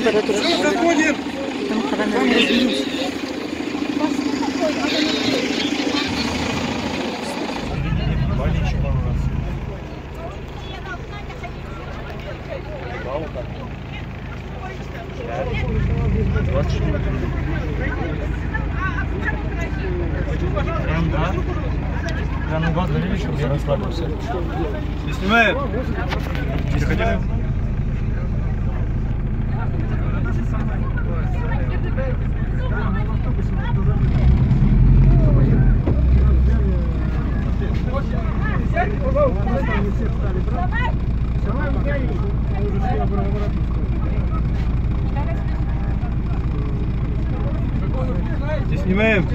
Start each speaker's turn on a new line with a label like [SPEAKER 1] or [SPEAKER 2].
[SPEAKER 1] температура.
[SPEAKER 2] Заходим!
[SPEAKER 1] Там коронавирус.
[SPEAKER 3] Прям год говорили, чтобы я расслабился.
[SPEAKER 2] Не снимаем? Переходили? Не снимаем?